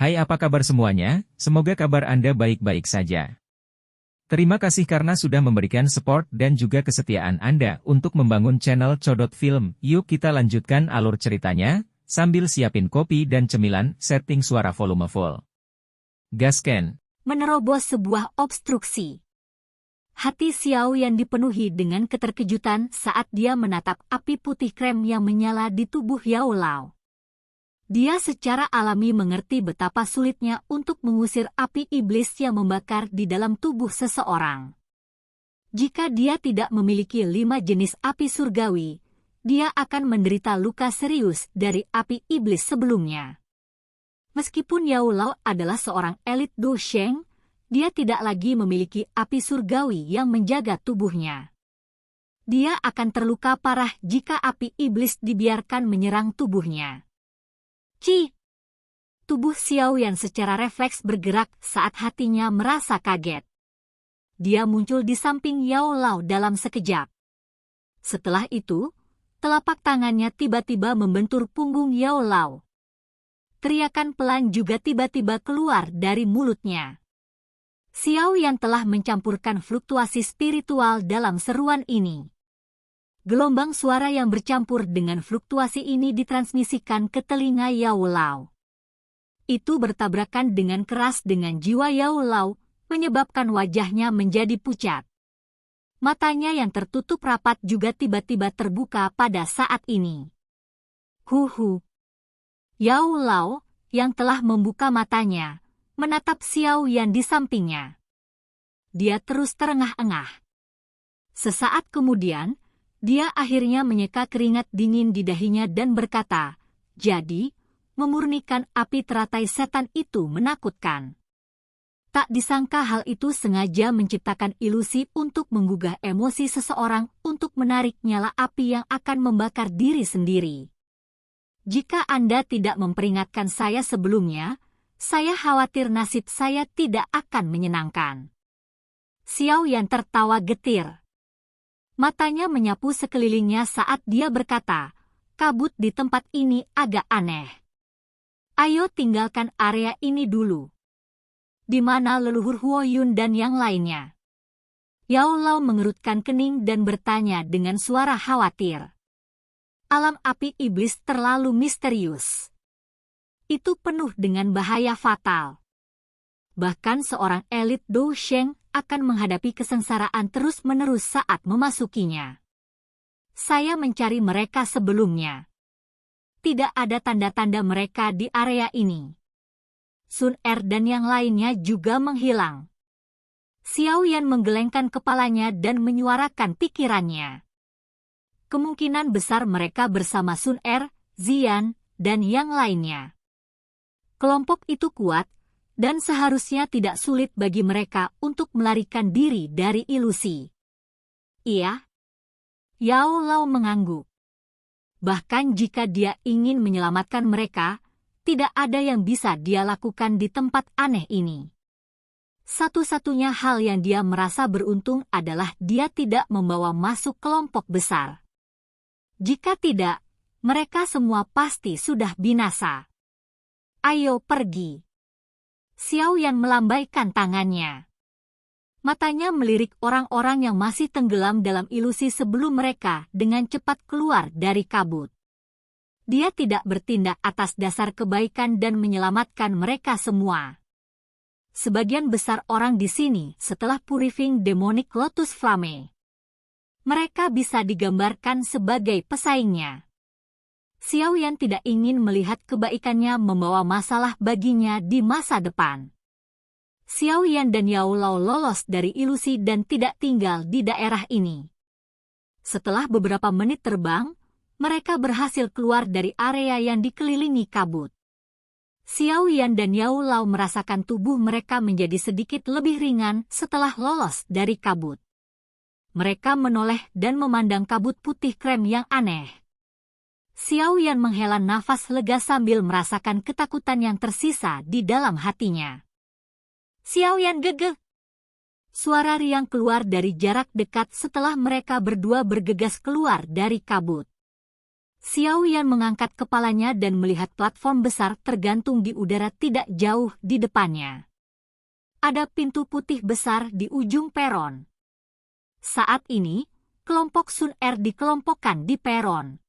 Hai, apa kabar semuanya? Semoga kabar Anda baik-baik saja. Terima kasih karena sudah memberikan support dan juga kesetiaan Anda untuk membangun channel Codot Film. Yuk kita lanjutkan alur ceritanya, sambil siapin kopi dan cemilan, setting suara volume full. Gasken. Menerobos sebuah obstruksi. Hati Xiao Yan dipenuhi dengan keterkejutan saat dia menatap api putih krem yang menyala di tubuh Yao Lao. Dia secara alami mengerti betapa sulitnya untuk mengusir api iblis yang membakar di dalam tubuh seseorang. Jika dia tidak memiliki 5 jenis api surgawi, dia akan menderita luka serius dari api iblis sebelumnya. Meskipun Yao Lao adalah seorang elit Do Sheng, dia tidak lagi memiliki api surgawi yang menjaga tubuhnya. Dia akan terluka parah jika api iblis dibiarkan menyerang tubuhnya. Ci! Tubuh Xiao Yan secara refleks bergerak saat hatinya merasa kaget. Dia muncul di samping Yao Lao dalam sekejap. Setelah itu, telapak tangannya tiba-tiba membentur punggung Yao Lao. Teriakan pelan juga tiba-tiba keluar dari mulutnya. Xiao Yan telah mencampurkan fluktuasi spiritual dalam seruan ini. Gelombang suara yang bercampur dengan fluktuasi ini ditransmisikan ke telinga Yao Lao. Itu bertabrakan dengan keras dengan jiwa Yao Lao, menyebabkan wajahnya menjadi pucat. Matanya yang tertutup rapat juga tiba-tiba terbuka pada saat ini. Huhu. Yao Lao, yang telah membuka matanya, menatap Xiao Yan di sampingnya. Dia terus terengah-engah. Sesaat kemudian, dia akhirnya menyeka keringat dingin di dahinya dan berkata, "Jadi, memurnikan api teratai setan itu menakutkan." Tak disangka hal itu sengaja menciptakan ilusi untuk menggugah emosi seseorang untuk menarik nyala api yang akan membakar diri sendiri. Jika Anda tidak memperingatkan saya sebelumnya, saya khawatir nasib saya tidak akan menyenangkan. Xiao Yan tertawa getir. Matanya menyapu sekelilingnya saat dia berkata, "Kabut di tempat ini agak aneh. Ayo tinggalkan area ini dulu. Di mana leluhur Huo Yun dan yang lainnya?" Yao Lao mengerutkan kening dan bertanya dengan suara khawatir. Alam api iblis terlalu misterius. Itu penuh dengan bahaya fatal. Bahkan seorang elit Do Sheng akan menghadapi kesengsaraan terus-menerus saat memasukinya. Saya mencari mereka sebelumnya. Tidak ada tanda-tanda mereka di area ini. Sun Er dan yang lainnya juga menghilang. Xiao Yan menggelengkan kepalanya dan menyuarakan pikirannya. Kemungkinan besar mereka bersama Sun Er, Zian, dan yang lainnya. Kelompok itu kuat, dan seharusnya tidak sulit bagi mereka untuk melarikan diri dari ilusi. Iya? Yao Lao mengangguk. Bahkan jika dia ingin menyelamatkan mereka, tidak ada yang bisa dia lakukan di tempat aneh ini. Satu-satunya hal yang dia merasa beruntung adalah dia tidak membawa masuk kelompok besar. Jika tidak, mereka semua pasti sudah binasa. Ayo pergi. Xiao Yan melambaikan tangannya. Matanya melirik orang-orang yang masih tenggelam dalam ilusi sebelum mereka dengan cepat keluar dari kabut. Dia tidak bertindak atas dasar kebaikan dan menyelamatkan mereka semua. Sebagian besar orang di sini setelah purifying demonic lotus flame. Mereka bisa digambarkan sebagai pesaingnya. Xiao Yan tidak ingin melihat kebaikannya membawa masalah baginya di masa depan. Xiao Yan dan Yao Lao lolos dari ilusi dan tidak tinggal di daerah ini. Setelah beberapa menit terbang, mereka berhasil keluar dari area yang dikelilingi kabut. Xiao Yan dan Yao Lao merasakan tubuh mereka menjadi sedikit lebih ringan setelah lolos dari kabut. Mereka menoleh dan memandang kabut putih krem yang aneh. Xiao Yan menghela nafas lega sambil merasakan ketakutan yang tersisa di dalam hatinya. Xiao Yan gegeh. Suara riang keluar dari jarak dekat setelah mereka berdua bergegas keluar dari kabut. Xiao Yan mengangkat kepalanya dan melihat platform besar tergantung di udara tidak jauh di depannya. Ada pintu putih besar di ujung peron. Saat ini, kelompok Sun Er dikelompokkan di peron.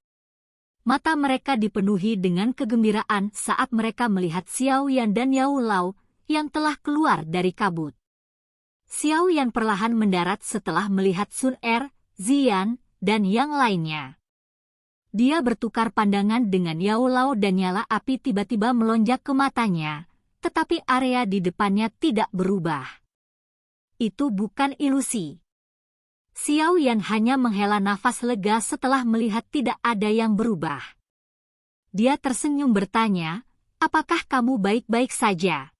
Mata mereka dipenuhi dengan kegembiraan saat mereka melihat Xiao Yan dan Yao Lao yang telah keluar dari kabut. Xiao Yan perlahan mendarat setelah melihat Sun Er, Ziyan, dan yang lainnya. Dia bertukar pandangan dengan Yao Lao dan nyala api tiba-tiba melonjak ke matanya, tetapi area di depannya tidak berubah. Itu bukan ilusi. Xiao Yan hanya menghela nafas lega setelah melihat tidak ada yang berubah. Dia tersenyum bertanya, "Apakah kamu baik-baik saja?"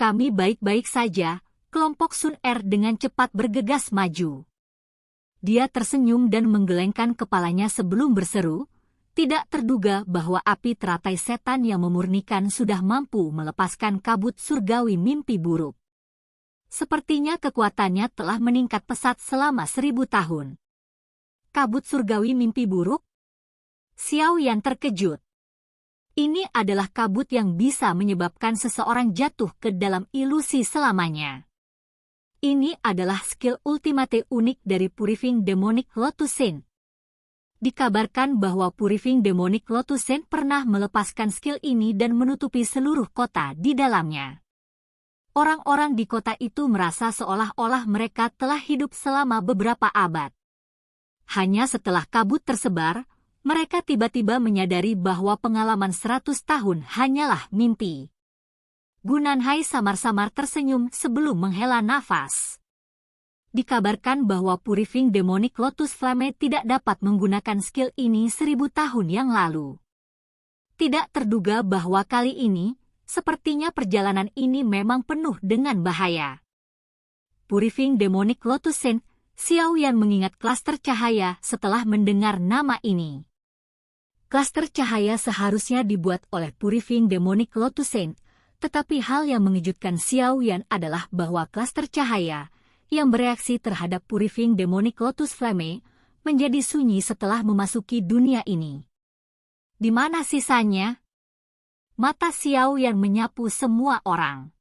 "Kami baik-baik saja," kelompok Sun Er dengan cepat bergegas maju. Dia tersenyum dan menggelengkan kepalanya sebelum berseru, tidak terduga bahwa api teratai setan yang memurnikan sudah mampu melepaskan kabut surgawi mimpi buruk. Sepertinya kekuatannya telah meningkat pesat selama 1000 tahun. Kabut surgawi mimpi buruk? Xiao Yan terkejut. Ini adalah kabut yang bisa menyebabkan seseorang jatuh ke dalam ilusi selamanya. Ini adalah skill ultimate unik dari Purifying Demonic Lotus Saint. Dikabarkan bahwa Purifying Demonic Lotus Saint pernah melepaskan skill ini dan menutupi seluruh kota di dalamnya. Orang-orang di kota itu merasa seolah-olah mereka telah hidup selama beberapa abad. Hanya setelah kabut tersebar, mereka tiba-tiba menyadari bahwa pengalaman 100 tahun hanyalah mimpi. Gunanhai samar-samar tersenyum sebelum menghela nafas. Dikabarkan bahwa Purifying Demonic Lotus Flame tidak dapat menggunakan skill ini 1000 tahun yang lalu. Tidak terduga bahwa kali ini, sepertinya perjalanan ini memang penuh dengan bahaya. Purifying Demonic Lotus Saint, Xiao Yan mengingat klaster cahaya setelah mendengar nama ini. Klaster cahaya seharusnya dibuat oleh Purifying Demonic Lotus Saint, tetapi hal yang mengejutkan Xiao Yan adalah bahwa klaster cahaya yang bereaksi terhadap Purifying Demonic Lotus Flame menjadi sunyi setelah memasuki dunia ini. Di mana sisanya? Mata Xiao Yan menyapu semua orang.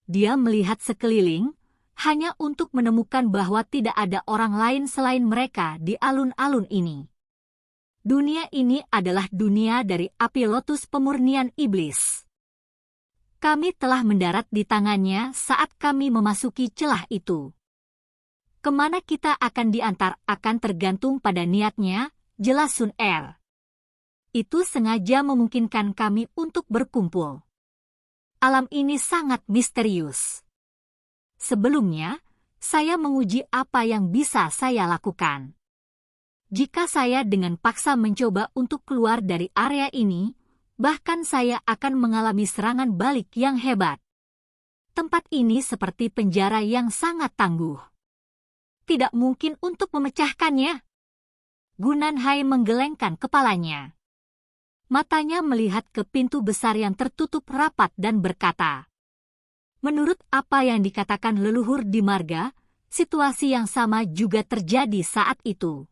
Dia melihat sekeliling, hanya untuk menemukan bahwa tidak ada orang lain selain mereka di alun-alun ini. Dunia ini adalah dunia dari api lotus pemurnian iblis. Kami telah mendarat di tangannya saat kami memasuki celah itu. Kemana kita akan diantar akan tergantung pada niatnya, jelas Sun Er. Itu sengaja memungkinkan kami untuk berkumpul. Alam ini sangat misterius. Sebelumnya, saya menguji apa yang bisa saya lakukan. Jika saya dengan paksa mencoba untuk keluar dari area ini, bahkan saya akan mengalami serangan balik yang hebat. Tempat ini seperti penjara yang sangat tangguh. Tidak mungkin untuk memecahkannya. Gunanhai menggelengkan kepalanya. Matanya melihat ke pintu besar yang tertutup rapat dan berkata, "Menurut apa yang dikatakan leluhur di marga, situasi yang sama juga terjadi saat itu.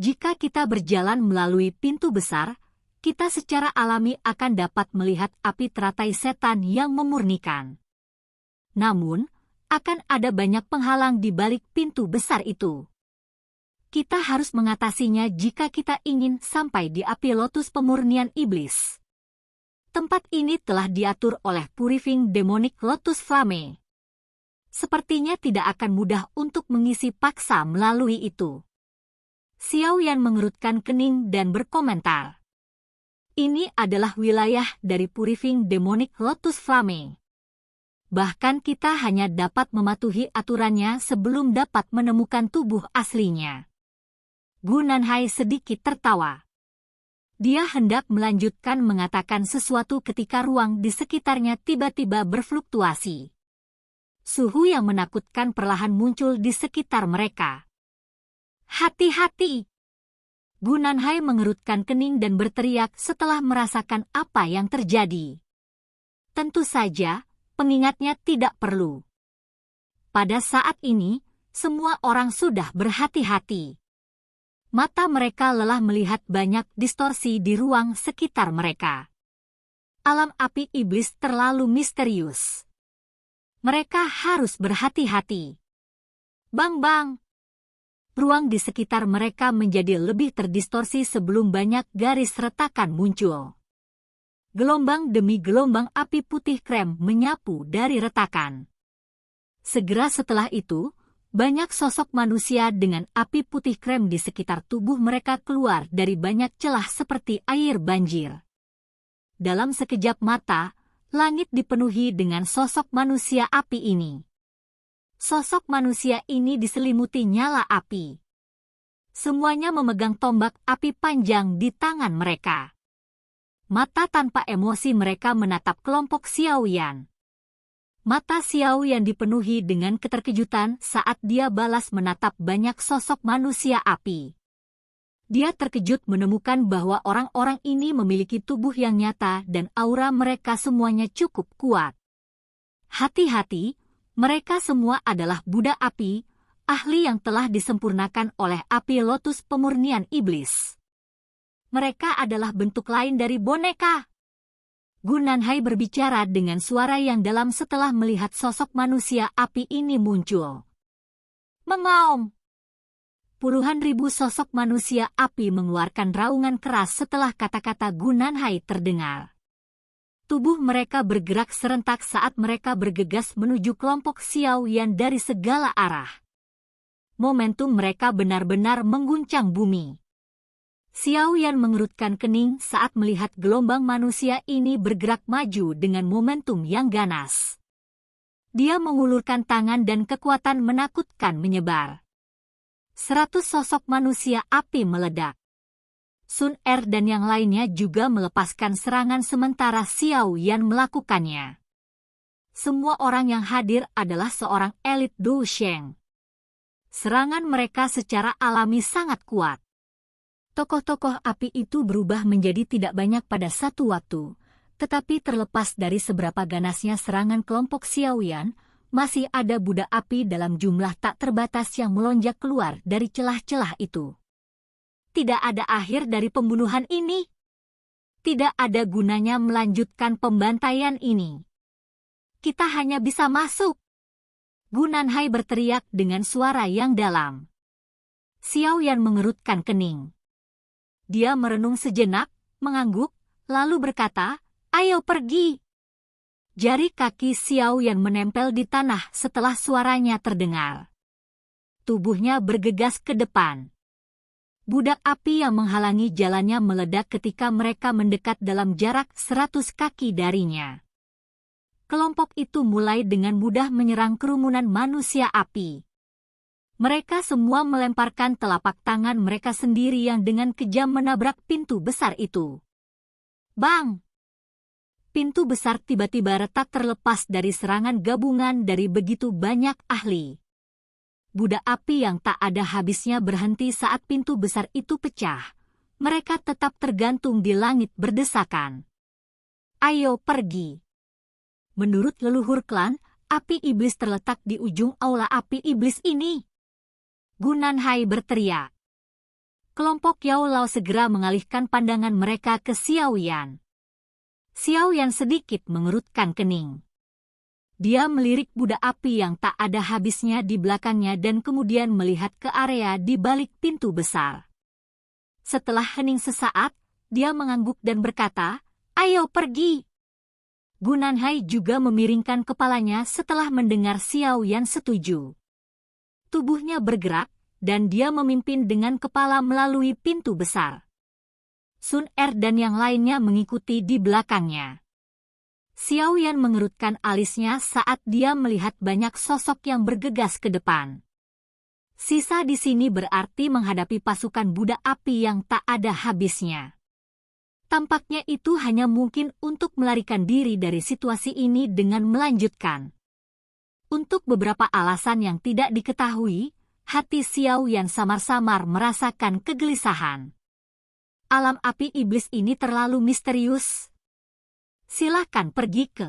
Jika kita berjalan melalui pintu besar, kita secara alami akan dapat melihat api teratai setan yang memurnikan. Namun, akan ada banyak penghalang di balik pintu besar itu. Kita harus mengatasinya jika kita ingin sampai di api lotus pemurnian iblis. Tempat ini telah diatur oleh Purifying Demonic Lotus Flame. Sepertinya tidak akan mudah untuk mengisi paksa melalui itu." Xiao Yan mengerutkan kening dan berkomentar, "Ini adalah wilayah dari Purifying Demonic Lotus Flame. Bahkan kita hanya dapat mematuhi aturannya sebelum dapat menemukan tubuh aslinya." Gunanhai sedikit tertawa. Dia hendak melanjutkan mengatakan sesuatu ketika ruang di sekitarnya tiba-tiba berfluktuasi. Suhu yang menakutkan perlahan muncul di sekitar mereka. "Hati-hati!" Gunanhai mengerutkan kening dan berteriak setelah merasakan apa yang terjadi. Tentu saja, pengingatnya tidak perlu. Pada saat ini, semua orang sudah berhati-hati. Mata mereka lelah melihat banyak distorsi di ruang sekitar mereka. Alam api iblis terlalu misterius. Mereka harus berhati-hati. Bang-bang! Ruang di sekitar mereka menjadi lebih terdistorsi sebelum banyak garis retakan muncul. Gelombang demi gelombang api putih krem menyapu dari retakan. Segera setelah itu, banyak sosok manusia dengan api putih krem di sekitar tubuh mereka keluar dari banyak celah seperti air banjir. Dalam sekejap mata, langit dipenuhi dengan sosok manusia api ini. Sosok manusia ini diselimuti nyala api. Semuanya memegang tombak api panjang di tangan mereka. Mata tanpa emosi mereka menatap kelompok Xiaoyan. Mata Xiaoyan dipenuhi dengan keterkejutan saat dia balas menatap banyak sosok manusia api. Dia terkejut menemukan bahwa orang-orang ini memiliki tubuh yang nyata dan aura mereka semuanya cukup kuat. Hati-hati, mereka semua adalah Buddha api, ahli yang telah disempurnakan oleh api lotus pemurnian iblis. Mereka adalah bentuk lain dari boneka. Gu Nanhai berbicara dengan suara yang dalam setelah melihat sosok manusia api ini muncul. Mengaum! Puluhan ribu sosok manusia api mengeluarkan raungan keras setelah kata-kata Gu Nanhai terdengar. Tubuh mereka bergerak serentak saat mereka bergegas menuju kelompok Xiaoyan dari segala arah. Momentum mereka benar-benar mengguncang bumi. Xiaoyan mengerutkan kening saat melihat gelombang manusia ini bergerak maju dengan momentum yang ganas. Dia mengulurkan tangan dan kekuatan menakutkan menyebar. 100 sosok manusia api meledak. Sun Er dan yang lainnya juga melepaskan serangan sementara Xiaoyan melakukannya. Semua orang yang hadir adalah seorang elit Du Sheng. Serangan mereka secara alami sangat kuat. Tokoh-tokoh api itu berubah menjadi tidak banyak pada satu waktu, tetapi terlepas dari seberapa ganasnya serangan kelompok Xiaoyan, masih ada Buddha api dalam jumlah tak terbatas yang melonjak keluar dari celah-celah itu. Tidak ada akhir dari pembunuhan ini. Tidak ada gunanya melanjutkan pembantaian ini. Kita hanya bisa masuk. Gu Nanhai berteriak dengan suara yang dalam. Xiaoyan mengerutkan kening. Dia merenung sejenak, mengangguk, lalu berkata, "Ayo pergi." Jari kaki Xiaoyan menempel di tanah setelah suaranya terdengar. Tubuhnya bergegas ke depan. Budak api yang menghalangi jalannya meledak ketika mereka mendekat dalam jarak 100 kaki darinya. Kelompok itu mulai dengan mudah menyerang kerumunan manusia api. Mereka semua melemparkan telapak tangan mereka sendiri yang dengan kejam menabrak pintu besar itu. Bang! Pintu besar tiba-tiba retak terlepas dari serangan gabungan dari begitu banyak ahli. Budak api yang tak ada habisnya berhenti saat pintu besar itu pecah. Mereka tetap tergantung di langit berdesakan. Ayo pergi. Menurut leluhur klan, api iblis terletak di ujung aula api iblis ini. Gu Nanhai berteriak. Kelompok Yao Lao segera mengalihkan pandangan mereka ke Xiaoyan. Xiaoyan sedikit mengerutkan kening. Dia melirik budak api yang tak ada habisnya di belakangnya dan kemudian melihat ke area di balik pintu besar. Setelah hening sesaat, dia mengangguk dan berkata, "Ayo pergi." Gu Nanhai juga memiringkan kepalanya setelah mendengar Xiaoyan setuju. Tubuhnya bergerak, dan dia memimpin dengan kepala melalui pintu besar. Sun Er dan yang lainnya mengikuti di belakangnya. Xiaoyan mengerutkan alisnya saat dia melihat banyak sosok yang bergegas ke depan. Sisa di sini berarti menghadapi pasukan budak api yang tak ada habisnya. Tampaknya itu hanya mungkin untuk melarikan diri dari situasi ini dengan melanjutkan. Untuk beberapa alasan yang tidak diketahui, hati Xiaoyan samar-samar merasakan kegelisahan. Alam api iblis ini terlalu misterius. Silakan pergi ke.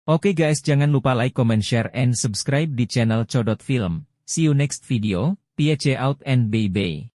Oke guys, jangan lupa like, comment, share, and subscribe di channel Codot Film. See you next video. Peace out and bye-bye.